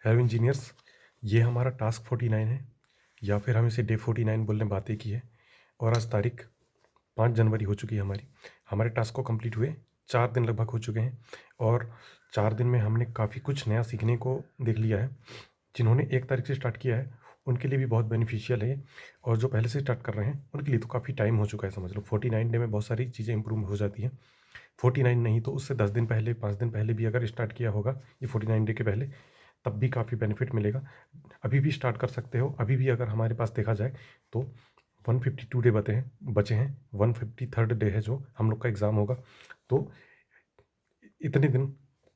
Hello engineers, ये हमारा task 49 है या फिर हम इसे डे 49 बोलने बातें की है। और आज तारीख 5 जनवरी हो चुकी है। हमारे टास्क को कंप्लीट हुए 4 दिन लगभग हो चुके हैं और 4 दिन में हमने काफ़ी कुछ नया सीखने को देख लिया है। जिन्होंने 1 तारीख से स्टार्ट किया है उनके लिए भी बहुत बेनिफिशियल है, और जो पहले से स्टार्ट कर रहे हैं उनके लिए तो काफ़ी टाइम हो चुका है। समझ लो 49 डे में बहुत सारी चीज़ें इंप्रूव हो जाती हैं। 49 नहीं तो उससे 10 दिन पहले, 5 दिन पहले भी अगर स्टार्ट किया होगा ये 49 डे के पहले, तब भी काफ़ी बेनिफिट मिलेगा। अभी भी स्टार्ट कर सकते हो। अभी भी अगर हमारे पास देखा जाए तो 152 डे बचे हैं 153rd डे है जो हम लोग का एग्ज़ाम होगा। तो इतने दिन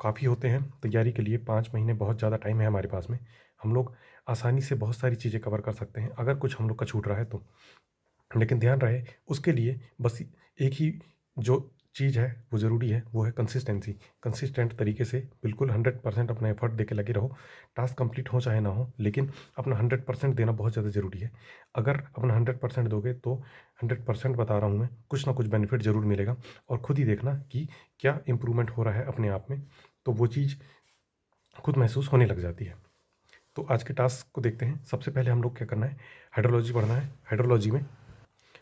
काफ़ी होते हैं तैयारी के लिए। 5 महीने बहुत ज़्यादा टाइम है हमारे पास में। हम लोग आसानी से बहुत सारी चीज़ें कवर कर सकते हैं अगर कुछ हम लोग का छूट रहा है तो। लेकिन ध्यान रहे उसके लिए बस एक ही जो चीज़ है वो ज़रूरी है, वो है कंसिस्टेंसी। कंसिस्टेंट तरीके से बिल्कुल 100% अपना एफर्ट दे के लगे रहो। टास्क कंप्लीट हो चाहे ना हो, लेकिन अपना 100% देना बहुत ज़्यादा ज़रूरी है। अगर अपना 100% दोगे तो 100% बता रहा हूँ मैं, कुछ ना कुछ बेनिफिट ज़रूर मिलेगा। और खुद ही देखना कि क्या इम्प्रूवमेंट हो रहा है अपने आप में, तो वो चीज़ खुद महसूस होने लग जाती है। तो आज के टास्क को देखते हैं। सबसे पहले हम लोग क्या करना है, हाइड्रोलॉजी पढ़ना है। हाइड्रोलॉजी में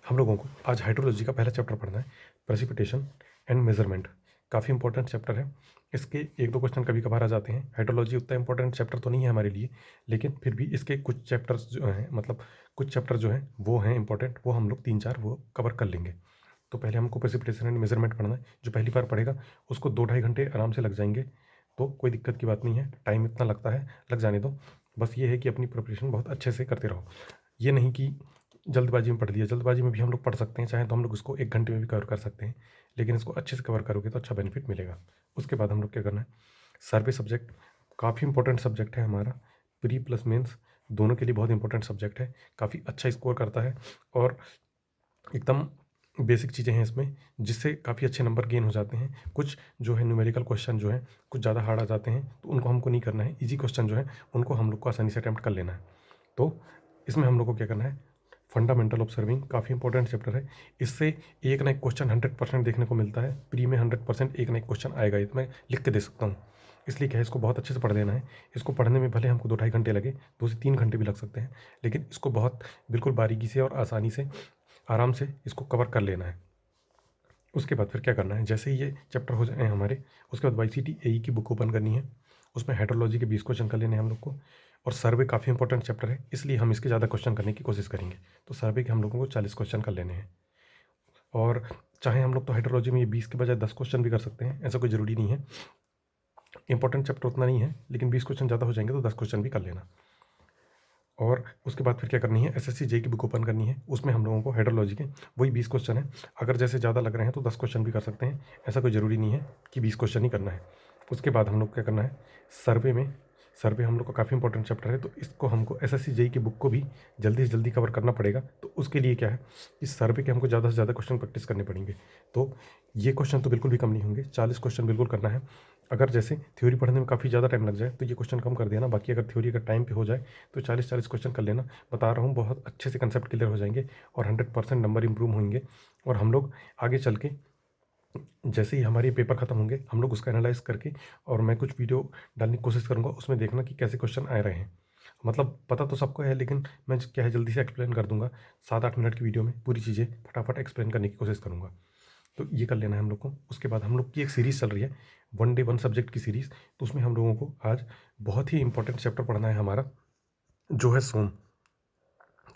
हम लोगों को आज हाइड्रोलॉजी का पहला चैप्टर पढ़ना है, प्रेसिपिटेशन एंड मेजरमेंट। काफ़ी इंपॉर्टेंट चैप्टर है। इसके 1-2 क्वेश्चन कभी कभार आ जाते हैं। हाइड्रोलॉजी उतना इंपॉर्टेंट चैप्टर तो नहीं है हमारे लिए, लेकिन फिर भी इसके कुछ चैप्टर्स जो हैं, मतलब कुछ चैप्टर जो हैं वो हैं इंपॉर्टेंट, वो हम लोग 3-4 वो कवर कर लेंगे। तो पहले हमको प्रेसिपिटेशन एंड मेजरमेंट पढ़ना है। जो पहली बार पढ़ेगा उसको 2-2.5 घंटे आराम से लग जाएंगे, तो कोई दिक्कत की बात नहीं है। टाइम इतना लगता है, लग जाने दो। बस ये है कि अपनी प्रिपरेशन बहुत अच्छे से करते रहो। ये नहीं कि जल्दबाजी में पढ़ लिया। जल्दबाजी में भी हम लोग पढ़ सकते हैं, चाहे तो हम लोग उसको 1 घंटे में भी कवर कर सकते हैं, लेकिन इसको अच्छे से कवर करोगे तो अच्छा बेनिफिट मिलेगा। उसके बाद हम लोग क्या करना है, सर्वे सब्जेक्ट काफ़ी इंपॉर्टेंट सब्जेक्ट है हमारा। प्री प्लस मेंस दोनों के लिए बहुत इंपॉर्टेंट सब्जेक्ट है। काफ़ी अच्छा स्कोर करता है और एकदम बेसिक चीज़ें हैं इसमें, जिससे काफ़ी अच्छे नंबर गेन हो जाते हैं। कुछ जो है न्यूमेरिकल क्वेश्चन जो है कुछ ज़्यादा हार्ड आ जाते हैं, तो उनको हमको नहीं करना है। ईजी क्वेश्चन जो है उनको हम लोग को आसानी से अटैम्प्ट कर लेना है। तो इसमें हम लोग को क्या करना है, फंडामेंटल ऑब्जर्विंग काफ़ी इंपॉर्टेंट चैप्टर है। इससे एक ना एक क्वेश्चन 100% देखने को मिलता है। प्री में 100% एक ना एक क्वेश्चन आएगा, ये तो मैं लिख के दे सकता हूँ। इसलिए क्या है, इसको बहुत अच्छे से पढ़ लेना है। इसको पढ़ने में भले हमको 2-2.5 घंटे लगे, 2 से 3 घंटे भी लग सकते हैं, लेकिन इसको बहुत बिल्कुल बारीकी से और आसानी से आराम से इसको कवर कर लेना है। उसके बाद फिर क्या करना है, जैसे ही ये चैप्टर हो जाए हमारे, उसके बाद वाईसीटी एई की बुक ओपन करनी है। उसमें हाइड्रोलॉजी के 20 क्वेश्चन कर लेने हैं हम लोग को। और सर्वे काफ़ी इंपॉर्टेंट चैप्टर है, इसलिए हम इसके ज़्यादा क्वेश्चन करने की कोशिश करेंगे। तो सर्वे के हम लोगों को 40 क्वेश्चन कर लेने हैं। और चाहे हम लोग तो हाइड्रोलॉजी में ये 20 के बजाय 10 क्वेश्चन भी कर सकते हैं, ऐसा कोई ज़रूरी नहीं है। इंपॉर्टेंट चैप्टर उतना नहीं है, लेकिन 20 क्वेश्चन ज़्यादा हो जाएंगे तो 10 क्वेश्चन भी कर लेना। और उसके बाद फिर क्या करनी है, एसएससी जेई की बुक ओपन करनी है। उसमें हम लोगों को हाइड्रोलॉजी के वही 20 क्वेश्चन है। अगर जैसे ज़्यादा लग रहे हैं तो 10 क्वेश्चन भी कर सकते हैं, ऐसा कोई ज़रूरी नहीं है कि 20 क्वेश्चन ही करना है। उसके बाद हम लोग क्या करना है, सर्वे में, सर्वे हम लोग का काफ़ी इंपॉर्टेंट चैप्टर है, तो इसको हमको एसएससी जेई की बुक को भी जल्दी से जल्दी कवर करना पड़ेगा। तो उसके लिए क्या है, इस सर्वे के हमको ज़्यादा से ज़्यादा क्वेश्चन प्रैक्टिस करने पड़ेंगे। तो ये क्वेश्चन तो बिल्कुल भी कम नहीं होंगे, 40 क्वेश्चन बिल्कुल करना है। अगर जैसे थ्योरी पढ़ने में काफ़ी ज़्यादा टाइम लग जाए तो ये क्वेश्चन कम कर देना, बाकी अगर थ्योरी अगर टाइम पे हो जाए तो 40-40 क्वेश्चन कर लेना। बता रहा हूँ बहुत अच्छे से कंसेप्ट क्लियर हो जाएंगे और 100% नंबर इंप्रूव होंगे। और हम लोग आगे चल के जैसे ही हमारे पेपर ख़त्म होंगे हम लोग उसका एनालाइज करके, और मैं कुछ वीडियो डालने की कोशिश करूँगा, उसमें देखना कि कैसे क्वेश्चन आ रहे हैं। मतलब पता तो सबको है, लेकिन मैं क्या है जल्दी से एक्सप्लेन कर दूंगा। 7-8 मिनट की वीडियो में पूरी चीज़ें फटाफट एक्सप्लेन करने की कोशिश करूँगा। तो ये कर लेना है हम लोग को। उसके बाद हम लोग की एक सीरीज़ चल रही है, 1 डे 1 सब्जेक्ट की सीरीज़। तो उसमें हम लोगों को आज बहुत ही इंपॉर्टेंट चैप्टर पढ़ना है हमारा, जो है सोम।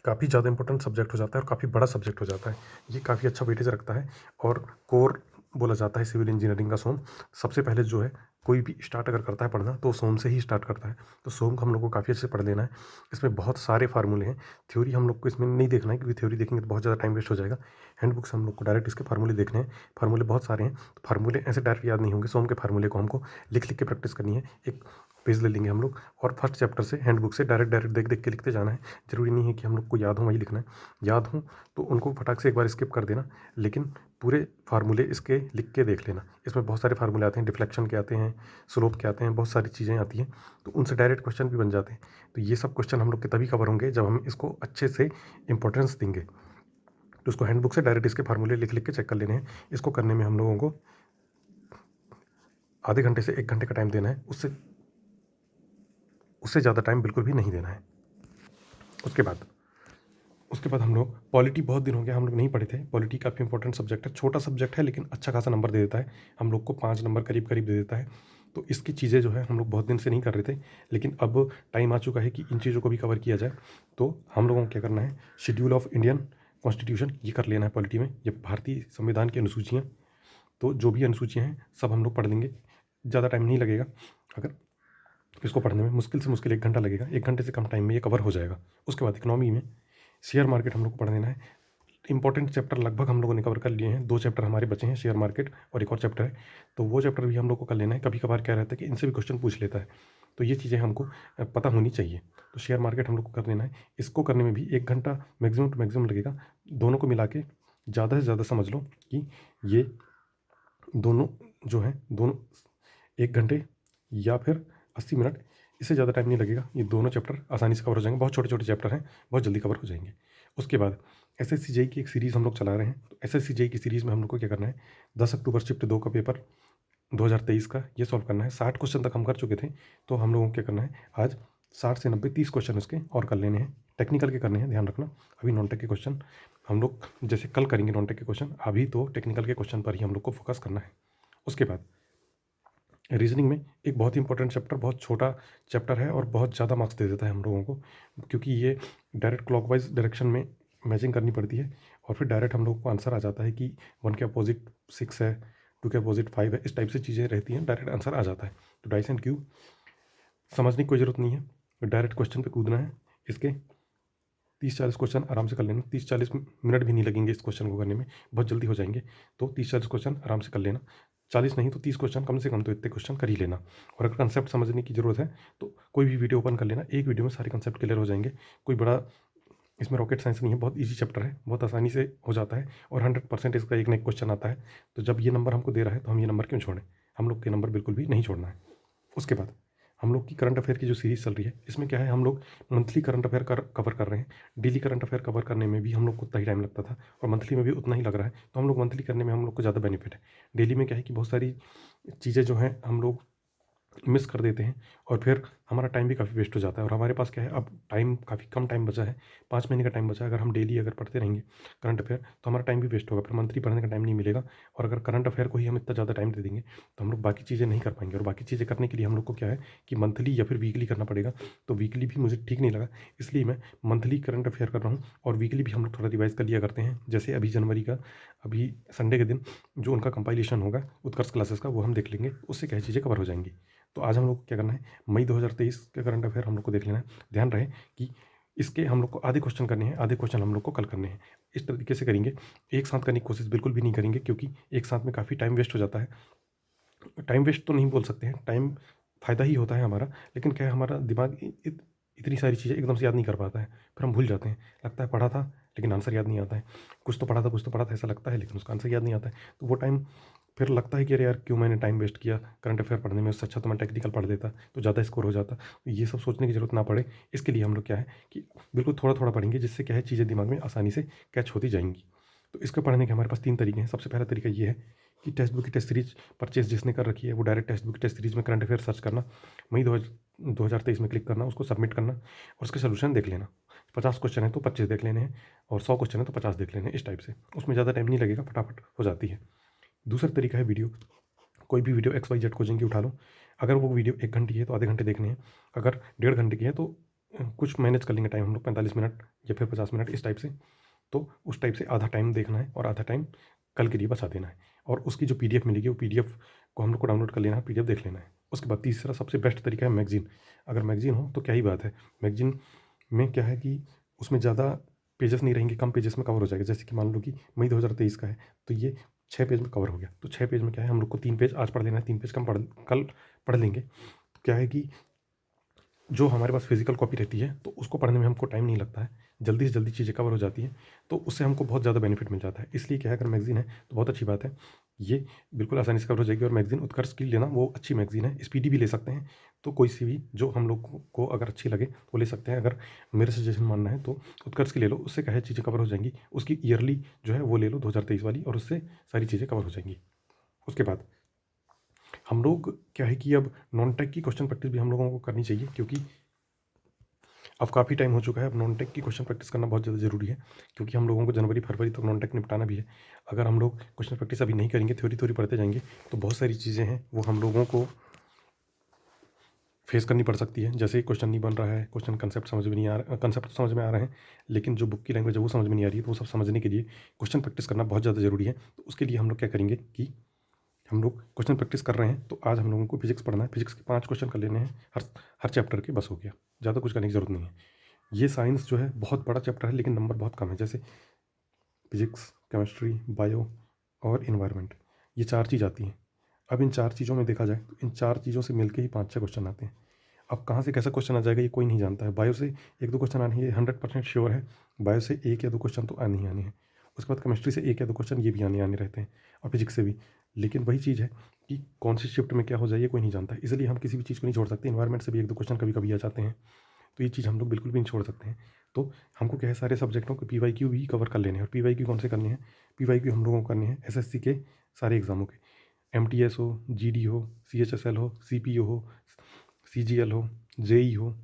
काफ़ी ज़्यादा इंपॉर्टेंट सब्जेक्ट हो जाता है और काफ़ी बड़ा सब्जेक्ट हो जाता है। ये काफ़ी अच्छा वेटेज रखता है और कोर बोला जाता है सिविल इंजीनियरिंग का सोम। सबसे पहले जो है कोई भी स्टार्ट अगर करता है पढ़ना तो सोम से ही स्टार्ट करता है। तो सोम को हम लोग को काफ़ी अच्छे से पढ़ लेना है। इसमें बहुत सारे फार्मूले हैं। थ्योरी हम लोग को इसमें नहीं देखना है, क्योंकि थ्योरी देखेंगे तो बहुत ज़्यादा टाइम वेस्ट हो जाएगा। हैंडबुक से हम लोग को डायरेक्ट इसके फार्मूले देखने हैं। फार्मूले बहुत सारे हैं, तो फार्मूले ऐसे डायरेक्ट याद नहीं होंगे। सोम के फार्मूले को हमको लिख लिख के प्रैक्टिस करनी है। एक पेज ले लेंगे हम लोग और फर्स्ट चैप्टर से हैंडबुक से डायरेक्ट देख देख के लिखते जाना है। ज़रूरी नहीं है कि हम लोग को याद हो वही लिखना है। याद हो तो उनको फटाक से एक बार स्किप कर देना, लेकिन पूरे फार्मूले इसके लिख के देख लेना। इसमें बहुत सारे फार्मूले आते हैं, डिफ्लेक्शन के आते हैं, स्लोप के आते हैं, बहुत सारी चीज़ें आती हैं, तो उनसे डायरेक्ट क्वेश्चन भी बन जाते हैं। तो ये सब क्वेश्चन हम लोग के तभी कवर होंगे जब हम इसको अच्छे से इंपॉर्टेंस देंगे। तो उसको हैंडबुक से डायरेक्ट इसके फार्मूले लिख लिख के चेक कर लेने हैं। इसको करने में हम लोगों को आधे घंटे से 1 घंटे का टाइम देना है। उससे उससे ज़्यादा टाइम बिल्कुल भी नहीं देना है। उसके बाद हम लोग पॉलिटी, बहुत दिन हो गया हम लोग नहीं पढ़े थे। पॉलिटी काफ़ी इंपॉर्टेंट सब्जेक्ट है, छोटा सब्जेक्ट है लेकिन अच्छा खासा नंबर दे देता है, हम लोग को 5 नंबर करीब करीब दे देता है। तो इसकी चीज़ें जो है हम लोग बहुत दिन से नहीं कर रहे थे, लेकिन अब टाइम आ चुका है कि इन चीज़ों को भी कवर किया जाए। तो हम लोगों को क्या करना है, शेड्यूल ऑफ इंडियन कॉन्स्टिट्यूशन ये कर लेना है पॉलिटी में, ये भारतीय संविधान की अनुसूचियाँ। तो जो भी अनुसूचियाँ हैं सब हम लोग पढ़ लेंगे, ज़्यादा टाइम नहीं लगेगा। अगर इसको पढ़ने में मुश्किल से मुश्किल 1 घंटा लगेगा, 1 घंटे से कम टाइम में ये कवर हो जाएगा। उसके बाद इकोनॉमी में शेयर मार्केट हम लोग को पढ़ लेना है। इंपॉर्टेंट चैप्टर लगभग हम लोगों ने कवर कर लिए हैं, 2 चैप्टर हमारे बचे हैं, शेयर मार्केट और एक और चैप्टर है, तो वो चैप्टर भी हम लोग को कर लेना है। कभी कभार क्या रहता है कि इनसे भी क्वेश्चन पूछ लेता है, तो ये चीज़ें हमको पता होनी चाहिए। तो शेयर मार्केट हम लोग को कर लेना है, इसको करने में भी 1 घंटा मैक्सिमम टू मैक्सिमम लगेगा। दोनों को मिला के ज़्यादा से ज़्यादा समझ लो कि ये दोनों जो हैं, दोनों 1 घंटे या फिर 80 मिनट, इससे ज़्यादा टाइम नहीं लगेगा। ये दोनों चैप्टर आसानी से कवर हो जाएंगे, बहुत छोटे छोटे चैप्टर हैं, बहुत जल्दी कवर हो जाएंगे। उसके बाद एसएससी जेईई की एक सीरीज़ हम लोग चला रहे हैं, तो एसएससी जेईई की सीरीज़ में हम लोग को क्या करना है, 10 अक्टूबर शिफ्ट 2 का पेपर 2023 का ये सॉल्व करना है। 60 क्वेश्चन तक हम कर चुके थे, तो हम लोगों को क्या करना है, आज 60 से 90 30 क्वेश्चन उसके और कर लेने हैं। टेक्निकल के करने हैं, ध्यान रखना। अभी नॉन टेक के क्वेश्चन हम लोग जैसे कल करेंगे नॉन टेक के क्वेश्चन, अभी तो टेक्निकल के क्वेश्चन पर ही हम लोग को फोकस करना है। उसके बाद रीजनिंग में एक बहुत ही इंपॉर्टेंट चैप्टर, बहुत छोटा चैप्टर है और बहुत ज़्यादा मार्क्स दे देता है हम लोगों को, क्योंकि ये डायरेक्ट क्लॉकवाइज डायरेक्शन में मैचिंग करनी पड़ती है और फिर डायरेक्ट हम लोगों को आंसर आ जाता है कि 1 के अपोजिट 6 है, 2 के अपोजिट 5 है, इस टाइप से चीज़ें रहती हैं, डायरेक्ट आंसर आ जाता है। तो डाइस एंड क्यूब समझने की कोई ज़रूरत नहीं है, डायरेक्ट क्वेश्चन पे कूदना है। इसके 30-40 क्वेश्चन आराम से कर लेना, 30-40 मिनट भी नहीं लगेंगे इस क्वेश्चन को करने में, बहुत जल्दी हो जाएंगे। तो 30-40 क्वेश्चन आराम से कर लेना, 40 नहीं तो 30 क्वेश्चन कम से कम तो इतने क्वेश्चन कर ही लेना। और अगर कंसेप्ट समझने की ज़रूरत है तो कोई भी वीडियो ओपन कर लेना, एक वीडियो में सारे कंसेप्ट क्लियर हो जाएंगे। कोई बड़ा इसमें रॉकेट साइंस नहीं है, बहुत ईजी चैप्टर है, बहुत आसानी से हो जाता है और 100% इसका एक ना एक क्वेश्चन आता है। तो जब ये नंबर हमको दे रहा है तो हम ये नंबर क्यों छोड़ें, हम लोग के नंबर बिल्कुल भी नहीं छोड़ना है। उसके बाद हम लोग की करंट अफेयर की जो सीरीज़ चल रही है, इसमें क्या है, हम लोग मंथली करंट अफेयर कवर कर रहे हैं। डेली करंट अफेयर कवर करने में भी हम लोग को उतना ही टाइम लगता था और मंथली में भी उतना ही लग रहा है, तो हम लोग मंथली करने में हम लोग को ज़्यादा बेनिफिट है। डेली में क्या है कि बहुत सारी चीज़ें जो हैं हम लोग मिस कर देते हैं और फिर हमारा टाइम भी काफ़ी वेस्ट हो जाता है। और हमारे पास क्या है, अब टाइम काफ़ी कम टाइम बचा है, 5 महीने का टाइम बचा है। अगर हम डेली अगर पढ़ते रहेंगे करंट अफेयर तो हमारा टाइम भी वेस्ट होगा, फिर मंथली पढ़ने का टाइम नहीं मिलेगा। और अगर करंट अफेयर को ही हम इतना ज़्यादा टाइम दे देंगे तो हम लोग बाकी चीज़ें नहीं कर पाएंगे, और बाकी चीज़ें करने के लिए हम लोग को क्या है कि मंथली या फिर वीकली करना पड़ेगा। तो वीकली भी मुझे ठीक नहीं लगा, इसलिए मैं मंथली करंट अफेयर कर रहा हूँ और वीकली भी हम लोग थोड़ा रिवाइज़ कर लिया करते हैं। जैसे अभी जनवरी का, अभी संडे के दिन जो उनका कंपाइलेशन होगा उत्कर्ष क्लासेस का, वो हम देख लेंगे, उससे क्या चीज़ें कवर हो जाएंगी। तो आज हम लोग को क्या करना है, मई 2023 के करंट अफेयर हम लोग को देख लेना है। ध्यान रहे कि इसके हम लोग को आधे क्वेश्चन करने हैं, आधे क्वेश्चन हम लोग को कल करने हैं। इस तरीके से करेंगे, एक साथ करने की कोशिश बिल्कुल भी नहीं करेंगे, क्योंकि एक साथ में काफ़ी टाइम वेस्ट हो जाता है। टाइम वेस्ट तो नहीं बोल सकते हैं, टाइम फ़ायदा ही होता है हमारा, लेकिन क्या है, हमारा दिमाग इतनी सारी चीज़ें एकदम से याद नहीं कर पाता है, फिर हम भूल जाते हैं। लगता है पढ़ा था लेकिन आंसर याद नहीं आता है, कुछ तो पढ़ा था कुछ तो पढ़ा था ऐसा लगता है, लेकिन उसका आंसर याद नहीं आता है। तो वो टाइम फिर लगता है कि अरे यार क्यों मैंने टाइम वेस्ट किया करंट अफेयर पढ़ने में, उससे अच्छा तो मैं टेक्निकल पढ़ लेता तो ज़्यादा स्कोर हो जाता। तो ये सब सोचने की ज़रूरत ना पड़े, इसके लिए हम लोग क्या है कि बिल्कुल थोड़ा थोड़ा पढ़ेंगे, जिससे क्या है चीज़ें दिमाग में आसानी से कैच होती जाएंगी। तो इसको पढ़ने के हमारे पास 3 तरीके हैं। सबसे पहला तरीका ये है कि टेक्स्ट बुक की टेस्ट सीरीज परचेज जिसने कर रखी है वो डायरेक्ट टेक्स्ट बुक की टेस्ट सीरीज में करंट अफेयर सर्च करना, मई 2023 में क्लिक करना, उसको सबमिट करना और उसके सोल्यूशन देख लेना। 50 क्वेश्चन है तो 25 देख लेने हैं और 100 क्वेश्चन है तो 50 देख लेने हैं, इस टाइप से। उसमें ज़्यादा टाइम नहीं लगेगा, फटाफट हो जाती है। दूसरा तरीका है वीडियो, कोई भी वीडियो XYZ कोचिंग की उठा लो। अगर वो वीडियो 1 घंटे की है तो आधे घंटे देखने हैं, अगर 1.5 घंटे की है तो कुछ मैनेज कर लेंगे टाइम हम लोग, 45 मिनट या फिर 50 मिनट, इस टाइप से। तो उस टाइप से आधा टाइम देखना है और आधा टाइम कल के लिए बचा देना है। और उसकी जो PDF मिलेगी वो PDF को हम लोग को डाउनलोड कर लेना है, PDF देख लेना है। उसके बाद तीसरा सबसे बेस्ट तरीका है मैगज़ीन। अगर मैगज़ीन हो तो क्या ही बात है, मैगज़ीन में क्या है कि उसमें ज़्यादा पेजेस नहीं रहेंगे, कम पेजेस में कवर हो जाएगा। जैसे कि मान लो कि मई 2023 का है तो ये 6 पेज में कवर हो गया, तो 6 पेज में क्या है, हम लोग को 3 पेज आज पढ़ लेना है, 3 पेज कल पढ़ लेंगे। तो क्या है कि जो हमारे पास फिजिकल कॉपी रहती है तो उसको पढ़ने में हमको टाइम नहीं लगता है, जल्दी से जल्दी चीज़ें कवर हो जाती हैं, तो उससे हमको बहुत ज़्यादा बेनिफिट मिल जाता है। इसलिए क्या है, अगर मैगज़ीन है तो बहुत अच्छी बात है, ये बिल्कुल आसानी से कवर हो जाएगी। और मैगज़ीन उत्कर्ष की लेना, वो अच्छी मैगज़ीन है, स्पीडी भी ले सकते हैं। तो कोई सी भी जो हम लोग को अगर अच्छी लगे वो ले सकते हैं। अगर मेरा सजेशन मानना है तो उत्कर्ष की ले लो, उससे क्या है चीज़ें कवर हो जाएंगी। उसकी ईयरली जो है वो ले लो 2023 वाली, और उससे सारी चीज़ें कवर हो जाएंगी। उसके बाद हम लोग क्या है कि अब नॉन टेक की क्वेश्चन प्रैक्टिस भी हम लोगों को करनी चाहिए, क्योंकि अब काफ़ी टाइम हो चुका है, अब नॉन टेक की क्वेश्चन प्रैक्टिस करना बहुत ज़्यादा ज़रूरी है, क्योंकि हम लोगों को जनवरी फरवरी तक नॉन टेक निपटाना भी है। अगर हम लोग क्वेश्चन प्रैक्टिस अभी नहीं करेंगे, थ्योरी थ्योरी पढ़ते जाएंगे, तो बहुत सारी चीज़ें हैं वो हम लोगों को फेस करनी पड़ सकती है। जैसे क्वेश्चन नहीं बन रहा है, क्वेश्चन कंसेप्ट समझ में नहीं आ रहा, कंसेप्ट समझ में आ रहे हैं, लेकिन जो बुक की लैंग्वेज है वो समझ में नहीं आ रही है, तो वो सब समझने के लिए क्वेश्चन प्रैक्टिस करना बहुत ज़्यादा ज़रूरी है। तो उसके लिए हम लोग क्या करेंगे कि हम लोग क्वेश्चन प्रैक्टिस कर रहे हैं, तो आज हम लोगों को फिजिक्स पढ़ना है। फिजिक्स के 5 क्वेश्चन कर लेने हैं हर चैप्टर के, बस हो गया, ज़्यादा कुछ करने की ज़रूरत नहीं है। ये साइंस जो है बहुत बड़ा चैप्टर है, लेकिन नंबर बहुत कम है। जैसे फिजिक्स, केमिस्ट्री, बायो और इन्वायरमेंट, ये 4 चीज़ आती हैं। अब इन 4 चीज़ों में देखा जाए तो इन 4 चीज़ों से मिलके ही 5-6 क्वेश्चन आते हैं। अब कहाँ से कैसा क्वेश्चन आ जाएगा ये कोई नहीं जानता है। बायो से 1-2 क्वेश्चन आने हैं, ये 100% श्योर है। बायो से 1 या 2 क्वेश्चन तो आने ही आने हैं। उसके बाद केमिस्ट्री से 1 या 2 क्वेश्चन ये भी आने रहते हैं, और फिजिक्स से भी। लेकिन वही चीज़ है कि कौन सी शिफ्ट में क्या हो जाए ये कोई नहीं जानता है, इसलिए हम किसी भी चीज़ को नहीं छोड़ सकते। इन्वायरमेंट से भी 1-2 क्वेश्चन कभी-कभी आ जाते हैं, तो ये चीज़ हम लोग बिल्कुल भी नहीं छोड़ सकते हैं। तो हमको क्या है, सारे सब्जेक्टों के पीवाईक्यू भी कवर कर लेने हैं। और पीवाईक्यू कौन से करने हैं? पीवाईक्यू हम लोगों को करने हैं एसएससी के सारे एग्ज़ामों के। एमटीएस हो, जीडी हो, सीएचएसएल हो, सीपीओ हो, सीजीएल हो, जेई हो,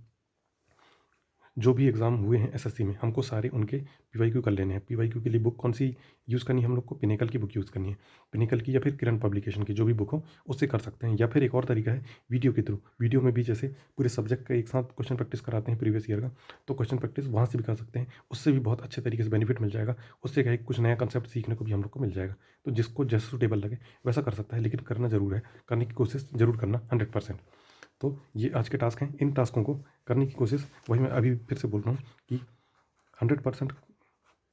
जो भी एग्ज़ाम हुए हैं एसएससी में, हमको सारे उनके पीवाईक्यू कर लेने हैं। पीवाईक्यू के लिए बुक कौन सी यूज़ करनी है हम लोग को? पिनेकल की बुक यूज़ करनी है। पिनेकल की या फिर किरण पब्लिकेशन की जो भी बुक हो उससे कर सकते हैं। या फिर एक और तरीका है वीडियो के थ्रू। वीडियो में भी जैसे पूरे सब्जेक्ट का एक साथ क्वेश्चन प्रैक्टिस कराते हैं प्रीवियस ईयर का, तो क्वेश्चन प्रैक्टिस वहाँ से भी कर सकते हैं। उससे भी बहुत अच्छे तरीके से बेनिफिट मिल जाएगा। उससे क्या है, कुछ नया कंसेप्ट सीखने को भी हम लोग को मिल जाएगा। तो जिसको जैसा सूटेबल लगे वैसा कर सकता है, लेकिन करना ज़रूर है, करने की कोशिश ज़रूर करना 100%। तो ये आज के टास्क हैं। इन टास्कों को करने की कोशिश, वही मैं अभी फिर से बोल रहा हूँ कि 100%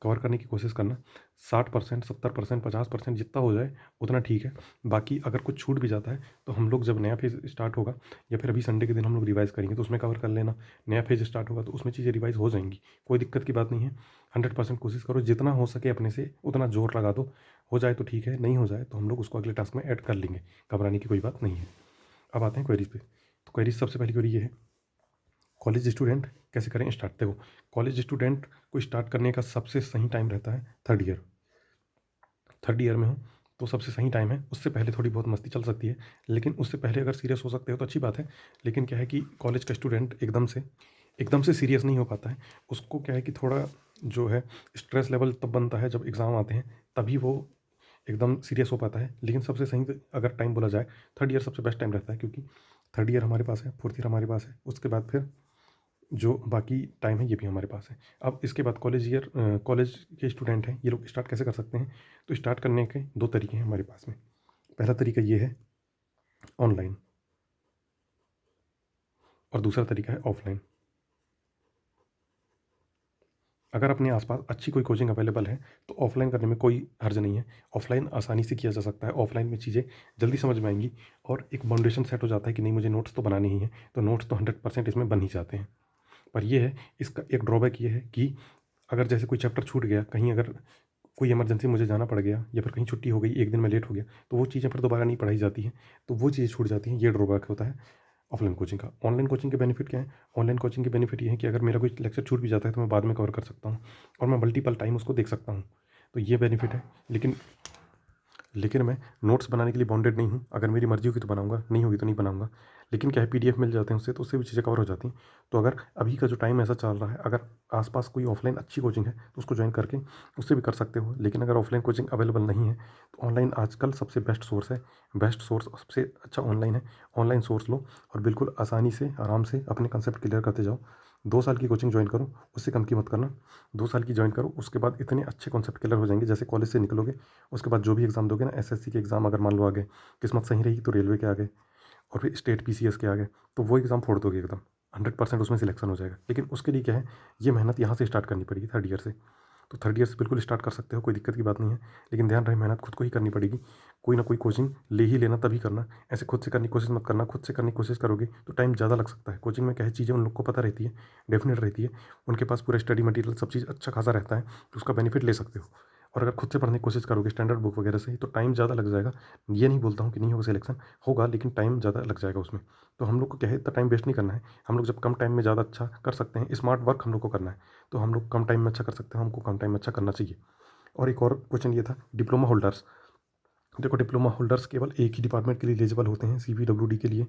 कवर करने की कोशिश करना। 60%, 70%, 50% जितना हो जाए उतना ठीक है। बाकी अगर कुछ छूट भी जाता है तो हम लोग जब नया फेज़ स्टार्ट होगा, या फिर अभी संडे के दिन हम लोग रिवाइज़ करेंगे, तो उसमें कवर कर लेना। नया फेज़ स्टार्ट होगा तो उसमें चीज़ें रिवाइज़ हो जाएंगी, कोई दिक्कत की बात नहीं है। 100% कोशिश करो, जितना हो सके अपने से उतना ज़ोर लगा दो। हो जाए तो ठीक है, नहीं हो जाए तो हम लोग उसको अगले टास्क में ऐड कर लेंगे। घबराने की कोई बात नहीं है। अब आते हैं क्वेरीज पे। तो क्वेरीज, सबसे पहली क्वेरी ये है, कॉलेज स्टूडेंट कैसे करें स्टार्ट? देखो, कॉलेज स्टूडेंट को स्टार्ट करने का सबसे सही टाइम रहता है थर्ड ईयर। थर्ड ईयर में हो तो सबसे सही टाइम है। उससे पहले थोड़ी बहुत मस्ती चल सकती है, लेकिन उससे पहले अगर सीरियस हो सकते हो तो अच्छी बात है। लेकिन क्या है कि कॉलेज का स्टूडेंट एकदम से सीरियस नहीं हो पाता है। उसको क्या है कि थोड़ा जो है स्ट्रेस लेवल तब बनता है जब एग्ज़ाम आते हैं, तभी वो एकदम सीरियस हो पाता है। लेकिन सबसे सही अगर टाइम बोला जाए, थर्ड ईयर सबसे बेस्ट टाइम रहता है, क्योंकि थर्ड ईयर हमारे पास है, फोर्थ ईयर हमारे पास है, उसके बाद फिर जो बाकी टाइम है ये भी हमारे पास है। अब इसके बाद कॉलेज के स्टूडेंट हैं, ये लोग स्टार्ट कैसे कर सकते हैं? तो स्टार्ट करने के 2 तरीके हैं हमारे पास में। पहला तरीका ये है ऑनलाइन, और दूसरा तरीका है ऑफलाइन। अगर अपने आसपास अच्छी कोई कोचिंग अवेलेबल है तो ऑफलाइन करने में कोई हर्ज नहीं है। ऑफलाइन आसानी से किया जा सकता है। ऑफलाइन में चीज़ें जल्दी समझ में आएंगी, और एक बाउंडेशन सेट हो जाता है कि नहीं, मुझे नोट्स तो बनाने ही हैं, तो नोट्स तो 100% इसमें बन ही जाते हैं। पर ये है, इसका एक ड्रॉबैक ये है कि अगर जैसे कोई चैप्टर छूट गया, कहीं अगर कोई इमरजेंसी मुझे जाना पड़ गया, या फिर कहीं छुट्टी हो गई, एक दिन में लेट हो गया, तो वो चीज़ें फिर दोबारा नहीं पढ़ाई जाती हैं, तो वो चीज़ें छूट जाती हैं। ये ड्रॉबैक होता है ऑफलाइन कोचिंग का। ऑनलाइन कोचिंग के बेनिफिट क्या है? ऑनलाइन कोचिंग के बेनिफिट ये है कि अगर मेरा कोई लेक्चर छूट भी जाता है तो मैं बाद में कवर कर सकता हूँ, और मैं मल्टीपल टाइम उसको देख सकता हूँ, तो ये बेनिफिट है। लेकिन मैं नोट्स बनाने के लिए बाउंडेड नहीं हूँ। अगर मेरी मर्ज़ी होगी तो बनाऊँगा, नहीं होगी तो नहीं बनाऊँगा। लेकिन क्या है, पीडीएफ मिल जाते हैं उससे, तो उससे भी चीज़ें कवर हो जाती हैं। तो अगर अभी का जो टाइम ऐसा चल रहा है, अगर आस-पास कोई ऑफलाइन अच्छी कोचिंग है तो उसको जॉइन करके उससे भी कर सकते हो। लेकिन अगर ऑफलाइन कोचिंग अवेलेबल नहीं है तो ऑनलाइन आजकल सबसे बेस्ट सोर्स है। बेस्ट सोर्स सबसे अच्छा ऑनलाइन है। ऑनलाइन सोर्स लो और बिल्कुल आसानी से, आराम से अपने कंसेप्ट क्लियर करते जाओ। 2 साल की कोचिंग जॉइन करो, उससे कम की मत करना। 2 साल की जॉइन करो, उसके बाद इतने अच्छे कॉन्सेप्ट क्लियर हो जाएंगे, जैसे कॉलेज से निकलोगे उसके बाद जो भी एग्ज़ाम दोगे ना, एसएससी के एग्ज़ाम अगर मान लो आ गए, किस्मत सही रही तो रेलवे के आ गए, और फिर स्टेट पीसीएस के आ गए, तो वो एग्ज़ाम फोड़ दोगे एकदम, 100% उसमें सिलेक्शन हो जाएगा। लेकिन उसके लिए क्या है, ये मेहनत यहाँ से स्टार्ट करनी पड़ेगी थर्ड ईयर से। तो थर्ड ईयर से बिल्कुल स्टार्ट कर सकते हो, कोई दिक्कत की बात नहीं है। लेकिन ध्यान रहे, मेहनत खुद को ही करनी पड़ेगी। कोई ना कोई कोचिंग ले ही लेना, तभी करना। ऐसे खुद से करने की कोशिश मत करना। खुद से करने की कोशिश करोगे तो टाइम ज़्यादा लग सकता है। कोचिंग में क्या है, चीज़ें उन लोग को पता रहती है, डेफिनेट रहती है, उनके पास पूरा स्टडी मटेरियल सब चीज़ अच्छा खासा रहता है, तो उसका बेनिफिट ले सकते हो। और अगर खुद से पढ़ने की कोशिश करोगे स्टैंडर्ड बुक वगैरह से, तो टाइम ज़्यादा लग जाएगा। ये नहीं बोलता हूँ कि नहीं होगा सिलेक्शन, होगा, लेकिन टाइम ज़्यादा लग जाएगा उसमें। तो हम लोग को क्या है, इतना टाइम वेस्ट नहीं करना है। हम लोग जब कम टाइम में ज़्यादा अच्छा कर सकते हैं, स्मार्ट वर्क हम लोग को करना है, तो हम लोग कम टाइम में अच्छा कर सकते हैं, हमको कम टाइम में अच्छा करना चाहिए। और एक और क्वेश्चन ये था, डिप्लोमा होल्डर्स। देखो, डिप्लोमा होल्डर्स केवल एक ही डिपार्टमेंट के लिए एलिजिबल होते हैं, सीपीडब्ल्यूडी के लिए।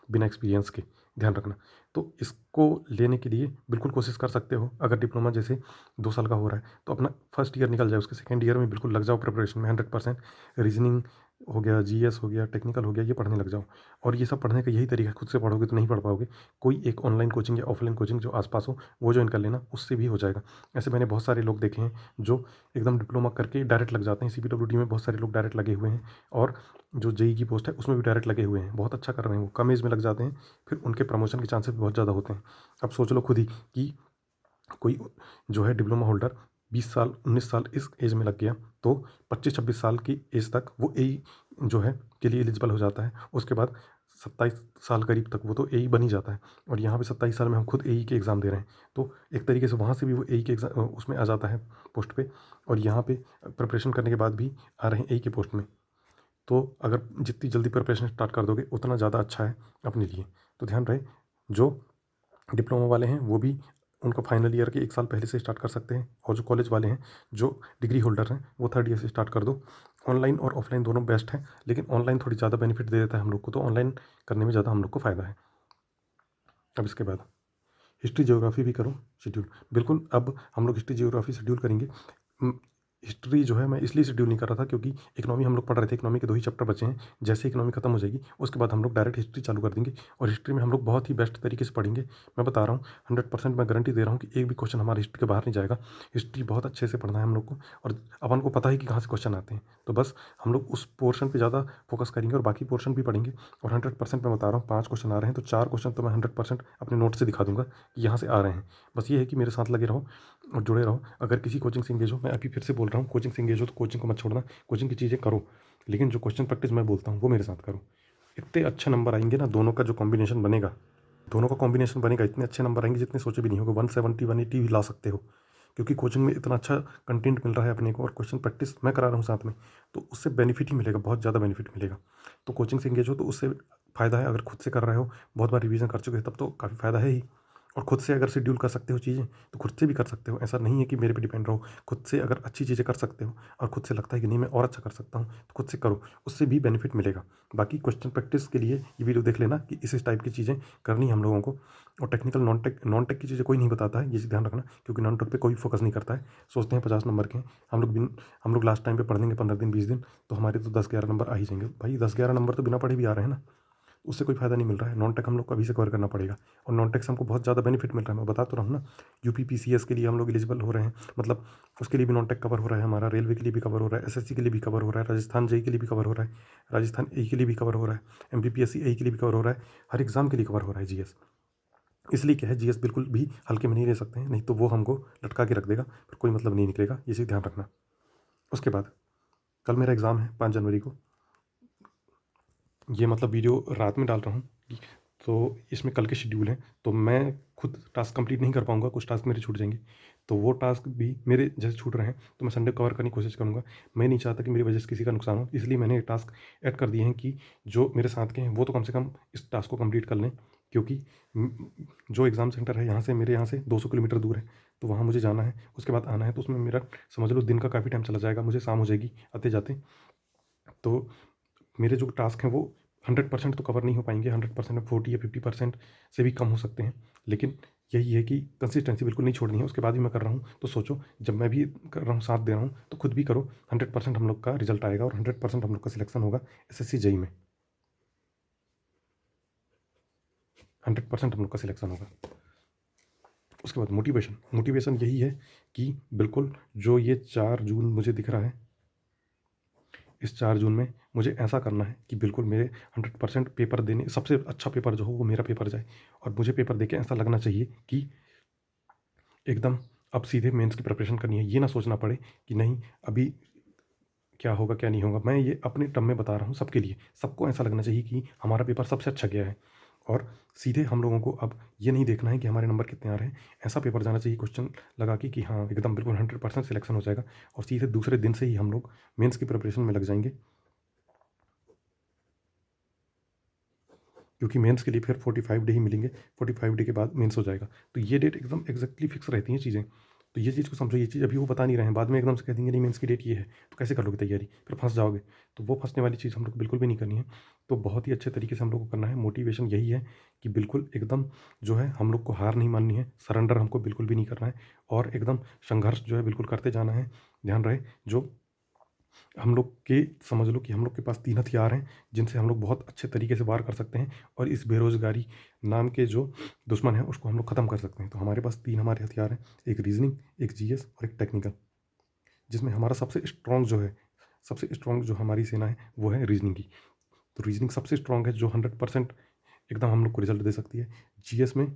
बिना एक्सपीरियंस के, ध्यान रखना। तो इसको लेने के लिए बिल्कुल कोशिश कर सकते हो। अगर डिप्लोमा जैसे 2 साल का हो रहा है तो अपना फर्स्ट ईयर निकल जाए, उसके सेकंड ईयर में बिल्कुल लग जाओ प्रिपरेशन में 100%। रीजनिंग हो गया, जीएस हो गया, टेक्निकल हो गया, ये पढ़ने लग जाओ। और ये सब पढ़ने का यही तरीका है, खुद से पढ़ोगे तो नहीं पढ़ पाओगे। कोई एक ऑनलाइन कोचिंग या ऑफलाइन कोचिंग जो आसपास हो वो ज्वाइन कर लेना, उससे भी हो जाएगा। ऐसे मैंने बहुत सारे लोग देखे हैं जो एकदम डिप्लोमा करके डायरेक्ट लग जाते हैं। सीपीडब्ल्यूडी में बहुत सारे लोग डायरेक्ट लगे हुए हैं, और जो जेई की पोस्ट है उसमें भी डायरेक्ट लगे हुए हैं, बहुत अच्छा कर रहे हैं वो, कम एज में लग जाते हैं, फिर उनके प्रमोशन के चांसेस बहुत ज़्यादा होते हैं। अब सोच लो खुद ही कि कोई जो है डिप्लोमा होल्डर 20 साल 19 साल इस एज में लग गया, तो 25-26 साल की एज तक वो एई जो है के लिए एलिजिबल हो जाता है। उसके बाद 27 साल करीब तक वो तो एई बन ही जाता है, और यहाँ पे 27 साल में हम खुद एई के एग्ज़ाम दे रहे हैं, तो एक तरीके से वहाँ से भी वो एई के एग्ज़ाम उसमें आ जाता है पोस्ट पे, और यहाँ पे प्रिपरेशन करने के बाद भी आ रहे हैं एई के पोस्ट में। तो अगर जितनी जल्दी प्रिपरेशन स्टार्ट कर दोगे उतना ज़्यादा अच्छा है अपने लिए। तो ध्यान रहे, जो डिप्लोमा वाले हैं वो भी उनका फाइनल ईयर के 1 साल पहले से स्टार्ट कर सकते हैं, और जो कॉलेज वाले हैं, जो डिग्री होल्डर हैं, वो थर्ड ईयर से स्टार्ट कर दो। ऑनलाइन और ऑफलाइन दोनों बेस्ट है, लेकिन ऑनलाइन थोड़ी ज़्यादा बेनिफिट दे देता है हम लोग को, तो ऑनलाइन करने में ज़्यादा हम लोग को फ़ायदा है। अब इसके बाद हिस्ट्री ज्योग्राफी भी करो शेड्यूल, बिल्कुल। अब हम लोग हिस्ट्री ज्योग्राफी शेड्यूल करेंगे। हिस्ट्री जो है मैं इसलिए शेड्यूल नहीं कर रहा था क्योंकि इकोनॉमी हम लोग पढ़ रहे थे, इकोनॉमी के 2 ही चैप्टर बचे हैं। जैसे इकोनॉमी खत्म हो जाएगी उसके बाद हम लोग डायरेक्ट हिस्ट्री चालू कर देंगे, और हिस्ट्री में हम लोग बहुत ही बेस्ट तरीके से पढ़ेंगे। मैं बता रहा हूँ 100% मैं गारंटी दे रहा हूँ कि एक भी क्वेश्चन हमारे हिस्ट्री के बाहर नहीं जाएगा। हिस्ट्री बहुत अच्छे से पढ़ना है हम लोग को, और अपन को पता है कि कहाँ से क्वेश्चन आते हैं, तो बस हम लोग उस पोर्शन पर ज़्यादा फोकस करेंगे और बाकी पोर्शन भी पढ़ेंगे। और 100% मैं बता रहा हूँ 5 क्वेश्चन आ रहे हैं तो 4 क्वेश्चन तो मैं 100% अपने नोट से दिखा दूंगा कि यहाँ से आ रहे हैं। बस ये है कि मेरे साथ लगे रहो और जुड़े रहो। अगर किसी कोचिंग से इंगेज हो, मैं अभी फिर से बोल रहा हूँ, कोचिंग से इंगेज हो तो कोचिंग को मत छोड़ना, कोचिंग की चीज़ें करो, लेकिन जो क्वेश्चन प्रैक्टिस मैं बोलता हूँ वो मेरे साथ करो। इतने अच्छे नंबर आएंगे ना, दोनों का जो कॉम्बिनेशन बनेगा, दोनों का कॉम्बिनेशन बनेगा, इतने अच्छे नंबर आएंगे जितने सोचे भी नहीं होगा। 170 180 भी ला सकते हो, क्योंकि कोचिंग में इतना अच्छा कंटेंट मिल रहा है अपने को, और क्वेश्चन प्रैक्टिस मैं करा रहा हूँ साथ में, तो उससे बेनिफिट ही मिलेगा, बहुत ज़्यादा बेनिफिट मिलेगा। तो कोचिंग से इंगेज हो तो उससे फ़ायदा है। अगर खुद से कर रहे हो, बहुत बार रिवीजन कर चुके हैं, तब तो काफ़ी फ़ायदा है ही। और खुद से अगर शेड्यूल कर सकते हो चीज़ें तो खुद से भी कर सकते हो, ऐसा नहीं है कि मेरे पे डिपेंड रहो। खुद से अगर अच्छी चीज़ें कर सकते हो और खुद से लगता है कि नहीं मैं और अच्छा कर सकता हूँ, तो खुद से करो, उससे भी बेनिफिट मिलेगा। बाकी क्वेश्चन प्रैक्टिस के लिए ये वीडियो देख लेना कि इस टाइप की चीज़ें करनी हम लोगों को। और टेक्निकल नॉन टेक की चीज़ें कोई नहीं बताता है, ये चीज़ ध्यान रखना, क्योंकि नॉन टेक पे कोई फोकस नहीं करता है। सोचते हैं 50 नंबर के हैं हम लोग लास्ट टाइम पे पढ़ लेंगे 15 दिन 20 दिन, तो हमारे तो 10-11 नंबर आ ही जाएंगे। भाई 10-11 नंबर तो बिना पढ़े भी आ रहे हैं ना, उससे कोई फ़ायदा नहीं मिल रहा है। नॉन टेक हम लोग को अभी से कवर करना पड़ेगा, और नॉन टेक से हमको बहुत ज़्यादा बेनिफिट मिल रहा है। मैं बता तो रहा हूँ ना, यूपीपीसीएस के लिए हम लोग एलिजिबल हो रहे हैं, मतलब उसके लिए भी नॉन टेक कवर हो रहा है हमारा, रेलवे के लिए भी कवर हो रहा है, एसएससी के लिए भी कवर हो रहा है, राजस्थान जेई के लिए भी कवर हो रहा है, राजस्थान ए के लिए भी कवर हो रहा है, एमपीपीएससी ए के लिए भी कवर हो रहा है, हर एग्ज़ाम के लिए कवर हो रहा है जीएस। इसलिए क्या है, जीएस बिल्कुल भी हल्के में नहीं ले सकते हैं, नहीं तो वो हमको लटका के रख देगा, फिर कोई मतलब नहीं निकलेगा, ये चीज़ ध्यान रखना। उसके बाद कल मेरा एग्ज़ाम है 5 जनवरी को। ये मतलब वीडियो रात में डाल रहा हूँ, तो इसमें कल के शेड्यूल हैं, तो मैं खुद टास्क कंप्लीट नहीं कर पाऊँगा, कुछ टास्क मेरे छूट जाएंगे, तो वो टास्क भी मेरे जैसे छूट रहे हैं तो मैं संडे कवर करने की कोशिश करूँगा। मैं नहीं चाहता कि मेरी वजह से किसी का नुकसान हो, इसलिए मैंने ये टास्क ऐड कर दिए हैं कि जो मेरे साथ के हैं वो तो कम से कम इस टास्क को कंप्लीट कर लें, क्योंकि जो एग्ज़ाम सेंटर है यहाँ से, मेरे यहाँ से 200 किलोमीटर दूर है, तो वहाँ मुझे जाना है, उसके बाद आना है, तो उसमें मेरा समझ लो दिन का काफ़ी टाइम चला जाएगा, मुझे शाम हो जाएगी आते जाते। तो मेरे जो टास्क हैं वो 100% तो कवर नहीं हो पाएंगे, 100% में 40 या 50% से भी कम हो सकते हैं, लेकिन यही है कि कंसिस्टेंसी बिल्कुल नहीं छोड़नी है। उसके बाद भी मैं कर रहा हूँ, तो सोचो जब मैं भी कर रहा हूँ, साथ दे रहा हूँ, तो खुद भी करो। 100% हम लोग का रिजल्ट आएगा, और 100% हम लोग का सिलेक्शन होगा एसएससी जेई में, 100% हम लोग का सिलेक्शन होगा। उसके बाद मोटिवेशन यही है कि बिल्कुल जो ये 4 जून मुझे दिख रहा है, इस 4 जून में मुझे ऐसा करना है कि बिल्कुल मेरे 100% पेपर देने, सबसे अच्छा पेपर जो हो वो मेरा पेपर जाए, और मुझे पेपर देके ऐसा लगना चाहिए कि एकदम अब सीधे मेंस की प्रिपरेशन करनी है। ये ना सोचना पड़े कि नहीं अभी क्या होगा क्या नहीं होगा। मैं ये अपने टर्म में बता रहा हूँ सबके लिए, सबको ऐसा लगना चाहिए कि हमारा पेपर सबसे अच्छा गया है, और सीधे हम लोगों को अब ये नहीं देखना है कि हमारे नंबर कितने आ रहे हैं। ऐसा पेपर जाना चाहिए क्वेश्चन लगा कि हाँ एकदम बिल्कुल 100% सिलेक्शन हो जाएगा, और सीधे दूसरे दिन से ही हम लोग मेंस की प्रिपरेशन में लग जाएंगे, क्योंकि मेंस के लिए फिर 45 डे ही मिलेंगे, 45 डे के बाद मेंस हो जाएगा। तो ये डेट एकदम एग्जैक्टली फिक्स रहती हैं चीज़ें। तो ये चीज़ को समझो, ये चीज़ अभी वो बता नहीं रहे हैं, बाद में एकदम से कह देंगे नहीं मेंस की डेट ये है, तो कैसे कर लोगे तैयारी, फिर फंस जाओगे। तो वो फंसने वाली चीज़ हम लोग को बिल्कुल भी नहीं करनी है। तो बहुत ही अच्छे तरीके से हम लोग को करना है। मोटिवेशन यही है कि बिल्कुल एकदम जो है हम लोग को हार नहीं माननी है, सरेंडर हमको बिल्कुल भी नहीं करना है, और एकदम संघर्ष जो है बिल्कुल करते जाना है। ध्यान रहे, जो हम लोग के समझ लो कि हम लोग के पास 3 हथियार हैं, जिनसे हम लोग बहुत अच्छे तरीके से वार कर सकते हैं, और इस बेरोज़गारी नाम के जो दुश्मन है उसको हम लोग ख़त्म कर सकते हैं। तो हमारे पास 3 हमारे हथियार हैं, एक रीज़निंग, एक जीएस और एक टेक्निकल, जिसमें हमारा सबसे स्ट्रॉन्ग जो है, सबसे स्ट्रॉन्ग जो हमारी सेना है वो है रीज़निंग की। तो रीज़निंग सबसे स्ट्रॉन्ग है, जो 100% एकदम हम लोग को रिज़ल्ट दे सकती है। जीएस में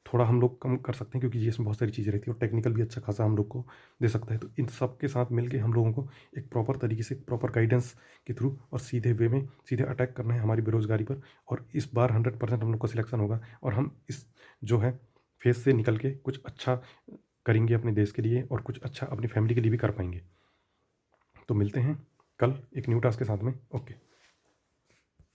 थोड़ा हम लोग कम कर सकते हैं, क्योंकि जीएस में बहुत सारी चीज़ें रहती हैं, और टेक्निकल भी अच्छा खासा हम लोग को दे सकता है। तो इन सब के साथ मिल के हम लोगों को एक प्रॉपर तरीके से, प्रॉपर गाइडेंस के थ्रू और सीधे वे में सीधे अटैक करना है हमारी बेरोज़गारी पर, और इस बार 100% हम लोग का सिलेक्शन होगा, और हम इस जो है फेज़ से निकल के कुछ अच्छा करेंगे अपने देश के लिए, और कुछ अच्छा अपनी फैमिली के लिए भी कर पाएँगे। तो मिलते हैं कल एक न्यू टास्क के साथ में। ओके।